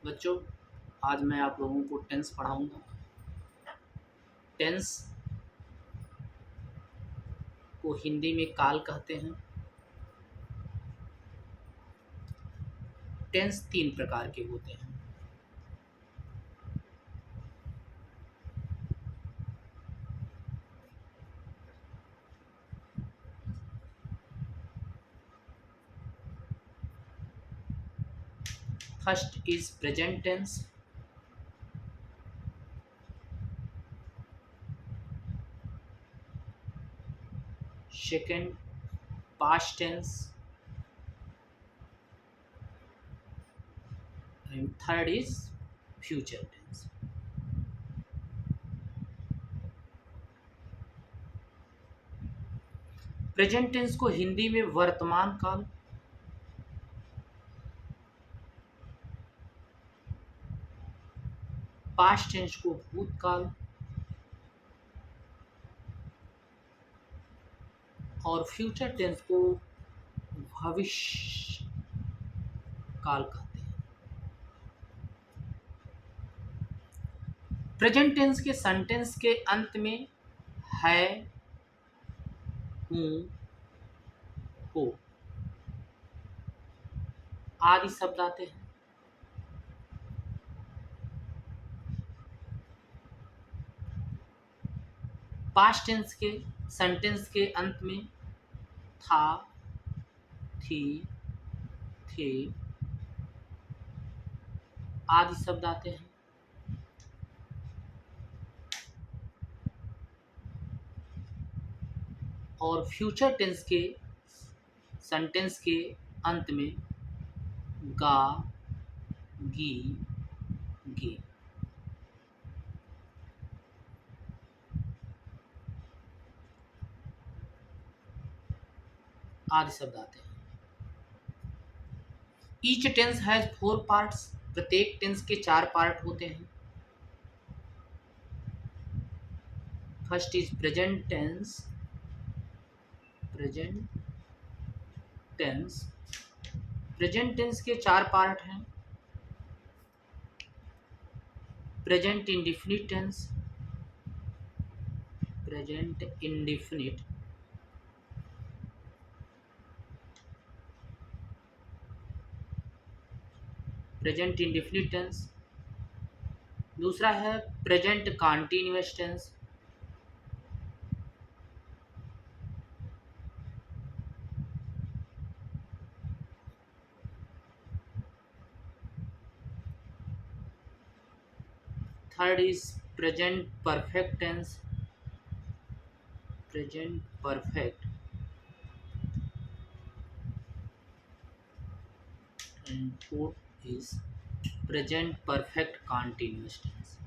बच्चों, आज मैं आप लोगों को टेंस पढ़ाऊंगा। टेंस को हिंदी में काल कहते हैं। टेंस 3 प्रकार के होते हैं। First is present tense, second past tense and third is future tense. Present tense को हिंदी में वर्तमान काल, पास्ट टेंस को भूतकाल और फ्यूचर टेंस को भविष्य काल कहते हैं। प्रेजेंट टेंस के सेंटेंस के अंत में है, हूँ, हो आदि शब्द आते हैं। पास्ट टेंस के सेंटेंस के अंत में था, थी, थे आदि शब्द आते हैं। और फ्यूचर टेंस के सेंटेंस के अंत में गा, गी, गे आदि शब्द आते हैं। Each tense has 4 parts. प्रत्येक टेंस के 4 पार्ट होते हैं। First is present tense. Present tense present tense के 4 पार्ट हैं। Present indefinite tense, present indefinite, present indefinite tense. दूसरा है present continuous tense, third is present perfect tense, present perfect, and fourth is present perfect continuous tense.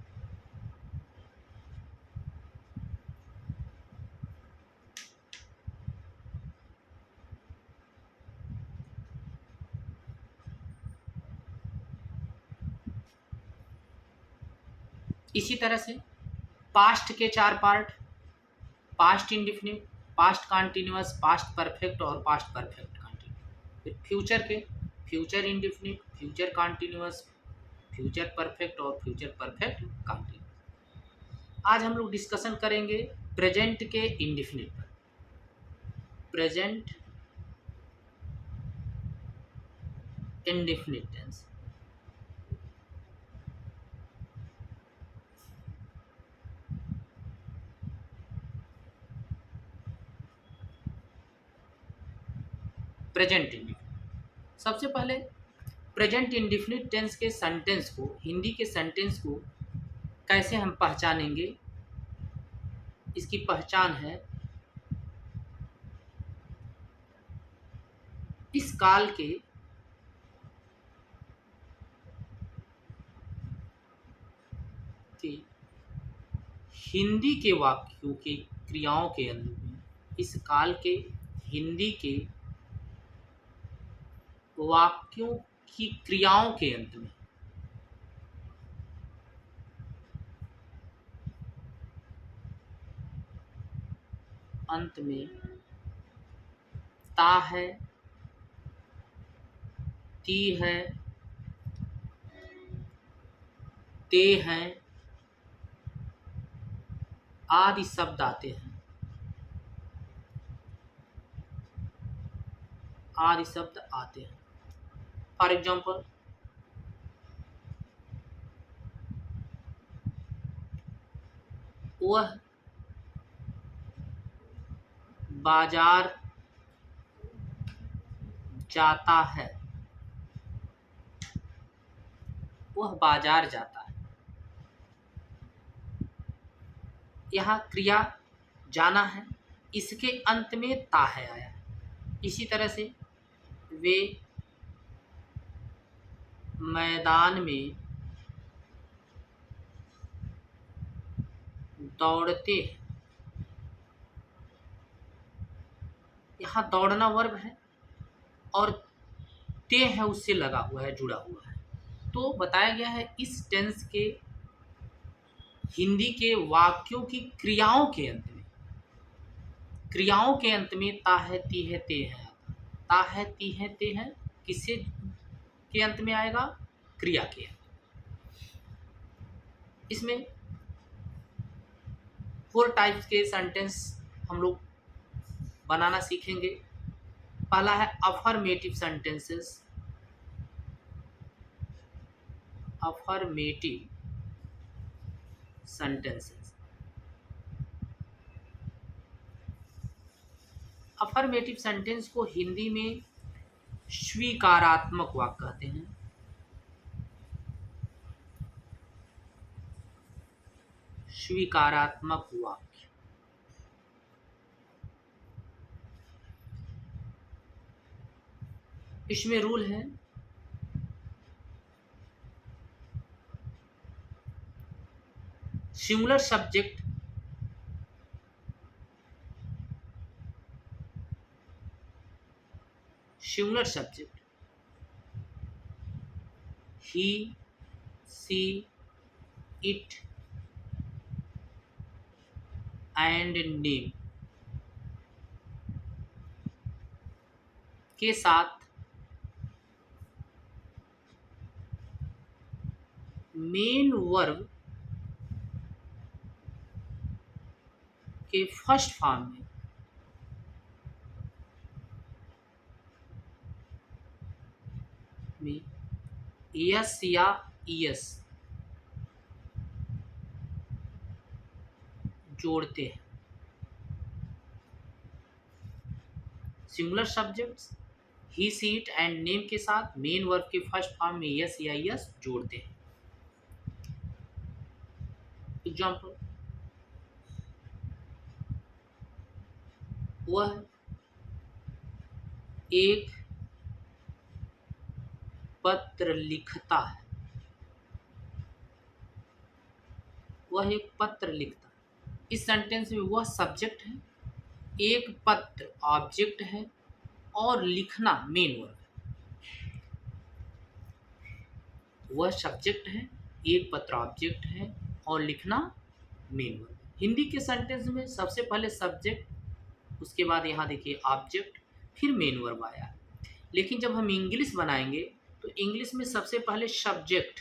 इसी तरह से past के 4 part, past indefinite, past continuous, past perfect और past perfect continuous. फिर future के future indefinite, future continuous, future perfect और future perfect continuous. आज हम लोग डिस्कशन करेंगे प्रेजेंट के इंडेफिनिट पर। Present indefinite tense. Present indefinite. सबसे पहले प्रेजेंट इंडेफिनिट टेंस के सेंटेंस को, हिंदी के सेंटेंस को कैसे हम पहचानेंगे। इसकी पहचान है, इस काल के हिंदी के वाक्यों के क्रियाओं के अंत में, इस काल के हिंदी के वाक्यों की क्रियाओं के अंत में ता है, ती है, ते हैं आदि शब्द आते हैं, आदि शब्द आते हैं। फॉर एग्जाम्पल, वह बाजार जाता है, वह बाजार जाता है। यहाँ क्रिया जाना है, इसके अंत में ता है आया। इसी तरह से वे मैदान में दौड़ते हैं, यहाँ दौड़ना वर्ब है और ते है उससे लगा हुआ है, जुड़ा हुआ है। तो बताया गया है इस टेंस के हिंदी के वाक्यों की क्रियाओं के अंत में, क्रियाओं के अंत में ता है, ती है, ते है। ता है, ती है, ते है किससे के अंत में आएगा? क्रिया के अंत। इसमें 4 टाइप्स के सेंटेंस हम लोग बनाना सीखेंगे। पहला है affirmative sentences, affirmative sentences. Affirmative sentence को हिंदी में स्वीकारात्मक वाक्य कहते हैं। स्वीकारात्मक वाक्य। इसमें रूल है singular subject he, she, it and name के साथ मेन वर्ब के फर्स्ट फॉर्म में यस या ईएस जोड़ते हैं। Singular subjects he, she, it and name के साथ मेन वर्ब के फर्स्ट फॉर्म में यस या ईएस जोड़ते हैं। एग्जाम्पल, वह एक पत्र लिखता है, वह एक पत्र लिखता है। इस सेंटेंस में वह सब्जेक्ट है, एक पत्र ऑब्जेक्ट है और लिखना मेन वर्ब है। वह सब्जेक्ट है, एक पत्र ऑब्जेक्ट है और लिखना मेन वर्ब। हिंदी के सेंटेंस में सबसे पहले सब्जेक्ट, उसके बाद यहाँ देखिए ऑब्जेक्ट, फिर मेन वर्ब आया। लेकिन जब हम इंग्लिश बनाएंगे तो इंग्लिश में सबसे पहले सब्जेक्ट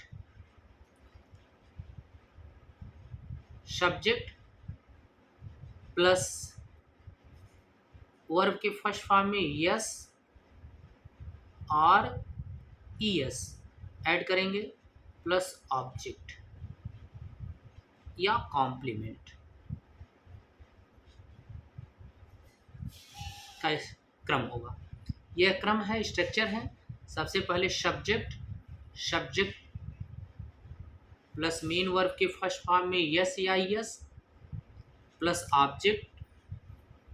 प्लस वर्ब के फर्स्ट फॉर्म में यस और ईएस ऐड करेंगे प्लस ऑब्जेक्ट या कॉम्प्लीमेंट का क्रम होगा। यह क्रम है, स्ट्रक्चर है। सबसे पहले सब्जेक्ट प्लस मेन वर्ब के फर्स्ट फॉर्म में यस या ईएस प्लस ऑब्जेक्ट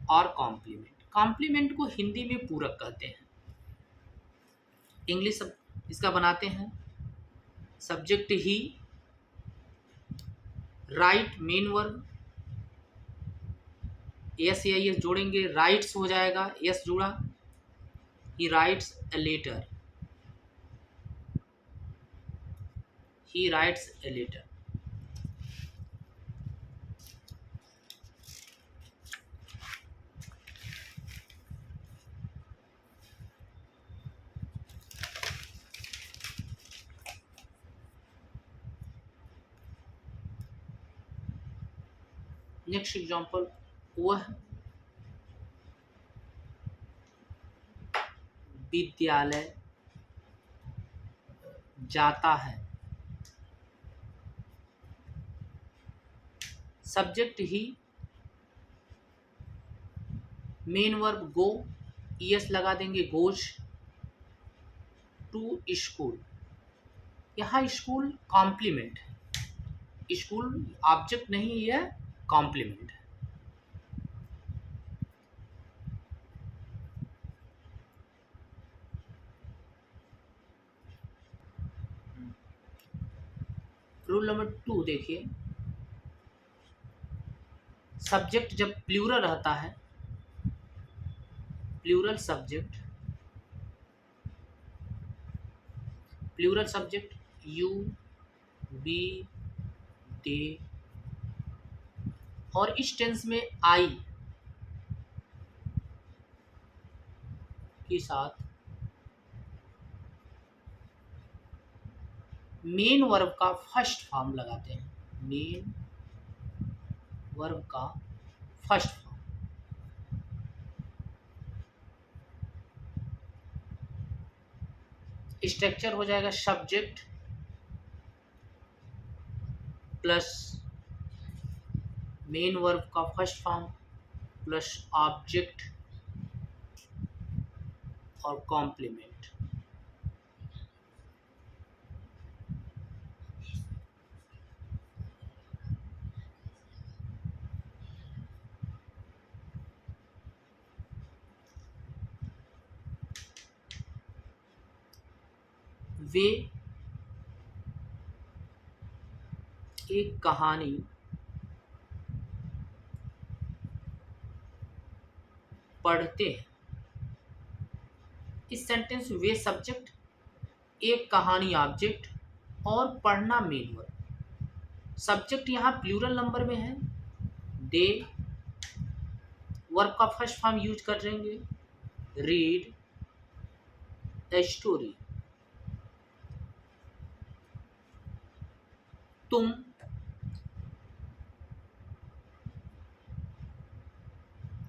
और कॉम्प्लीमेंट। कॉम्प्लीमेंट को हिंदी में पूरक कहते हैं। इंग्लिश इसका बनाते हैं subject he, write main verb, s या यस जोड़ेंगे, राइट्स हो जाएगा, यस जुड़ा, he writes a letter, he writes a letter. Next example, वह विद्यालय जाता है। Subject he, main verb go, es लगा देंगे, गोज टू स्कूल। यहाँ स्कूल कॉम्प्लीमेंट है, स्कूल ऑब्जेक्ट नहीं है, कॉम्प्लीमेंट है। रूल नंबर 2 देखिए, सब्जेक्ट जब प्लूरल रहता है, plural subject, plural subject you, we, they, और इस टेंस में आई के साथ मेन वर्ब का फर्स्ट फॉर्म लगाते हैं, मेन वर्ब का फर्स्ट फॉर्म। स्ट्रक्चर हो जाएगा सब्जेक्ट प्लस मेन वर्ब का फर्स्ट फॉर्म प्लस ऑब्जेक्ट और कॉम्प्लीमेंट। वे एक कहानी पढ़ते हैं। इस सेंटेंस वे सब्जेक्ट, एक कहानी ऑब्जेक्ट और पढ़ना मेन वर्ब। सब्जेक्ट यहाँ प्लूरल नंबर में है, दे वर्ब का फर्स्ट फॉर्म यूज कर देंगे, रीड द स्टोरी। तुम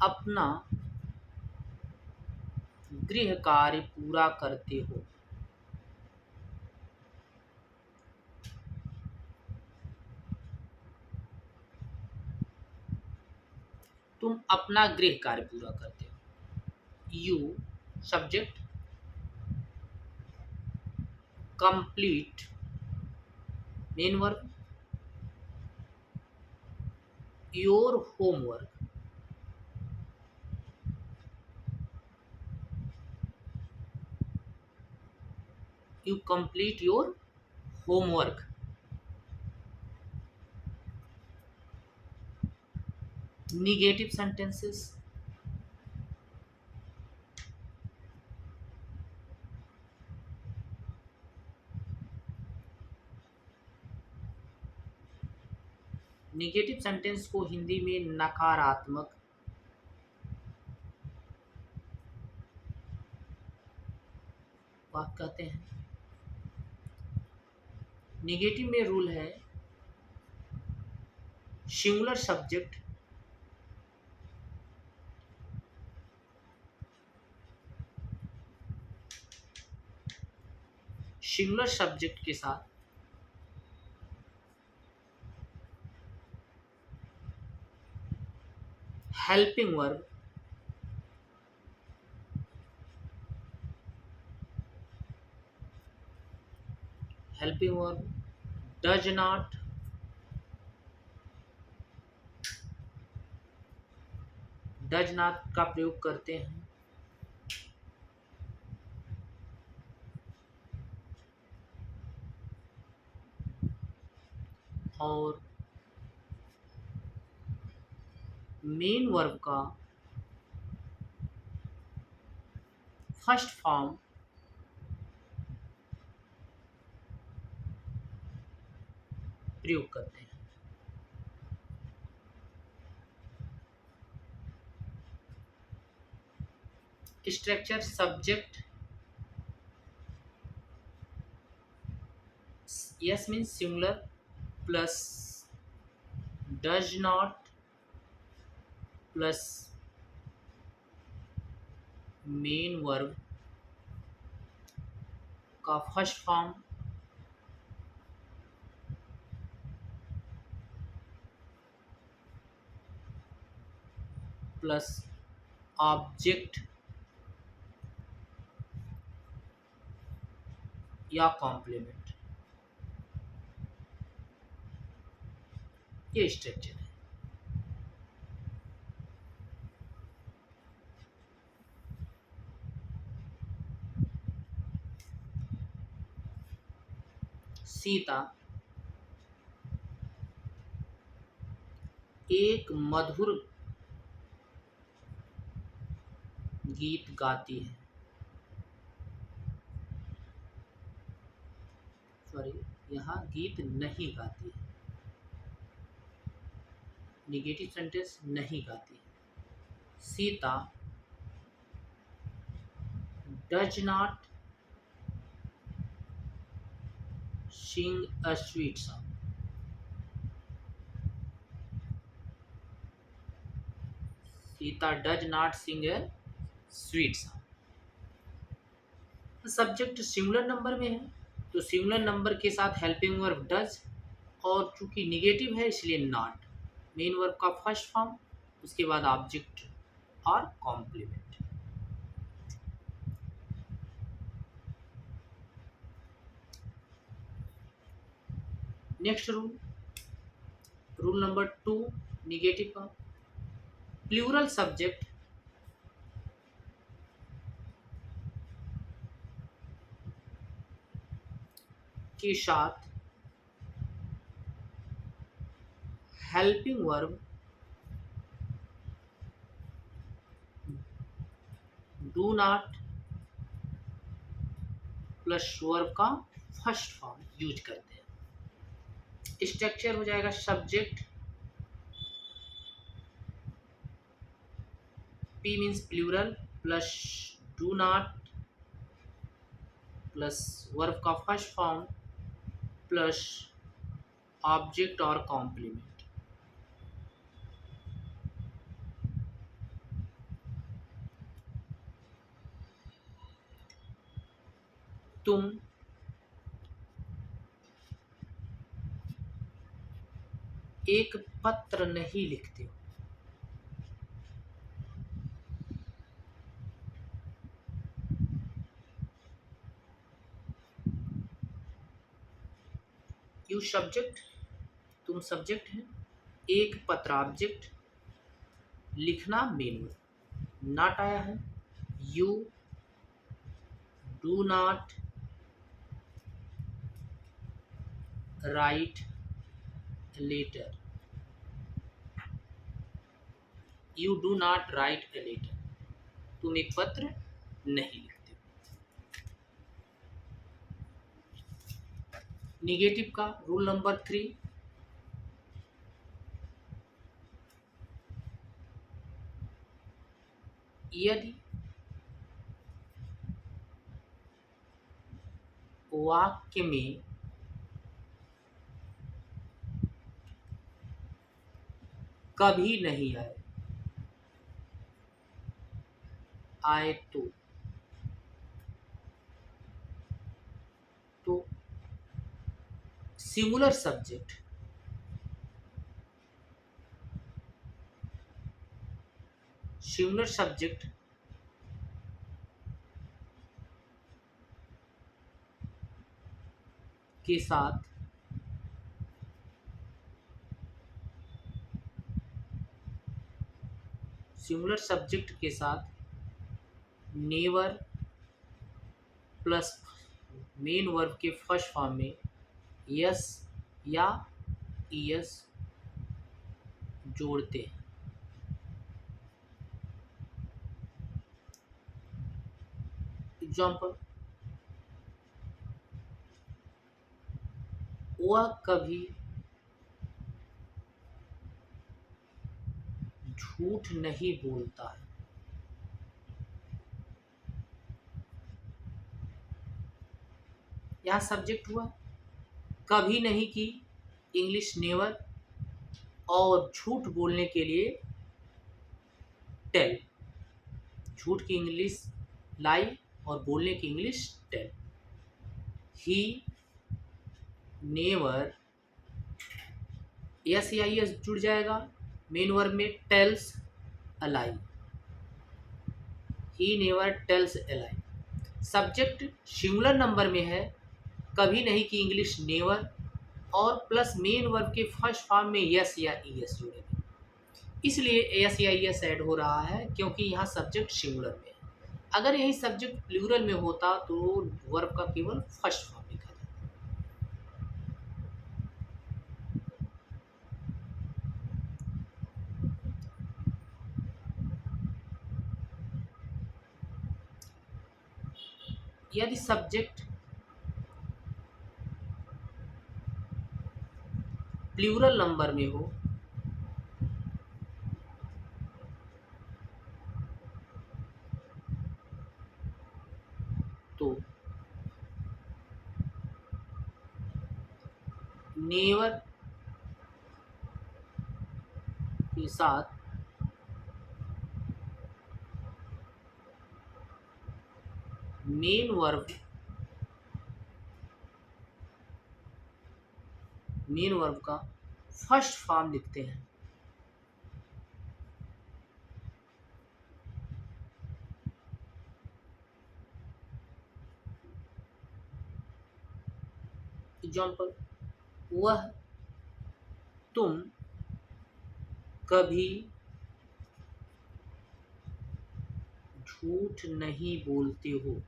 अपना गृह कार्य पूरा करते हो। तुम अपना गृह कार्य पूरा करते हो। You subject, complete main verb, your homework, you complete your homework। Negative sentences, negative sentence को हिंदी में नकारात्मक वाक्य कहते हैं। नेगेटिव में रूल है, सिंगुलर सब्जेक्ट सिंगुलर सब्जेक्ट के साथ helping verb, helping verb does not, does not का प्रयोग करते हैं। और मेन वर्ब का फर्स्ट फॉर्म प्रयोग करते हैं। Structure subject yes means singular plus does not plus main verb का फर्स्ट फॉर्म प्लस ऑब्जेक्ट या कॉम्प्लीमेंट, ये स्ट्रक्चर है। सीता एक मधुर गीत गाती है, सॉरी यहाँ गीत नहीं गाती है, निगेटिव सेंटेंस नहीं गाती है। Sita does not sing a sweet song, Sita does not sing a sweet song. Subject singular number में है तो सिंगुलर नंबर के साथ हेल्पिंग वर्ब डज, और चूंकि निगेटिव है इसलिए नॉट, मेन वर्ब का फर्स्ट फॉर्म, उसके बाद ऑब्जेक्ट और complement. Next rule number 2 negative का, प्लूरल सब्जेक्ट के साथ helping verb do not plus verb का फर्स्ट फॉर्म यूज करते हैं। स्ट्रक्चर हो जाएगा subject, P means plural plus do not plus verb का फर्स्ट फॉर्म प्लस ऑब्जेक्ट और कॉम्प्लीमेंट। तुम एक पत्र नहीं लिखते हो, यू सब्जेक्ट, तुम सब्जेक्ट है, एक पत्र ऑब्जेक्ट, लिखना मेन वर्ब, नॉट आया है, you do not write letter, you do not write a letter, तुम एक पत्र नहीं लिखते। निगेटिव का रूल नंबर 3, यदि वाक्य में कभी नहीं आए तो सिंगुलर सब्जेक्ट के साथ नेवर प्लस मेन वर्ब के फर्स्ट फॉर्म में यस या ईएस जोड़ते हैं। एग्जाम्पल, वह कभी झूठ नहीं बोलता है, यहाँ सब्जेक्ट हुआ, कभी नहीं की इंग्लिश नेवर, और झूठ बोलने के लिए टेल, झूठ की इंग्लिश लाई और बोलने की English tell. He never, s या एस जुड़ जाएगा मेन वर्ब में, tells a lie, he never tells a lie. Subject singular number में है, कभी नहीं की इंग्लिश नेवर, और प्लस मेन वर्ब के फर्स्ट फॉर्म में यस या ईएस जुड़ेगा, इसलिए एस या ईएस ऐड हो रहा है क्योंकि यहाँ सब्जेक्ट सिंगुलर में है। अगर यही सब्जेक्ट प्लूरल में होता तो वर्ब का केवल फर्स्ट फॉर्म लिखा जाता। यदि सब्जेक्ट प्लूरल नंबर में हो तो नेवर के साथ मेन वर्ब का फर्स्ट फॉर्म लिखते हैं। एग्जाम्पल, वह तुम कभी झूठ नहीं बोलते हो,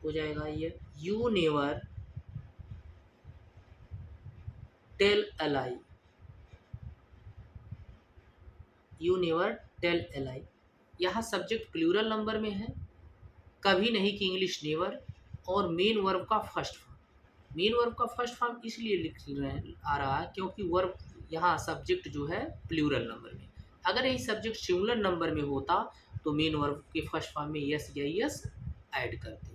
हो जाएगा ये। You never tell a lie, you never tell a lie. यहाँ सब्जेक्ट प्लूरल नंबर में है, कभी नहीं की इंग्लिश नेवर, और मेन वर्ब का फर्स्ट फॉर्म। मेन वर्ब का फर्स्ट फॉर्म इसलिए लिख रहे आ रहा है क्योंकि वर्ब यहाँ सब्जेक्ट जो है प्लूरल नंबर में। अगर यही सब्जेक्ट सिंगुलर नंबर में होता तो मेन वर्ब के फर्स्ट फॉर्म में यस या यस ऐड करते।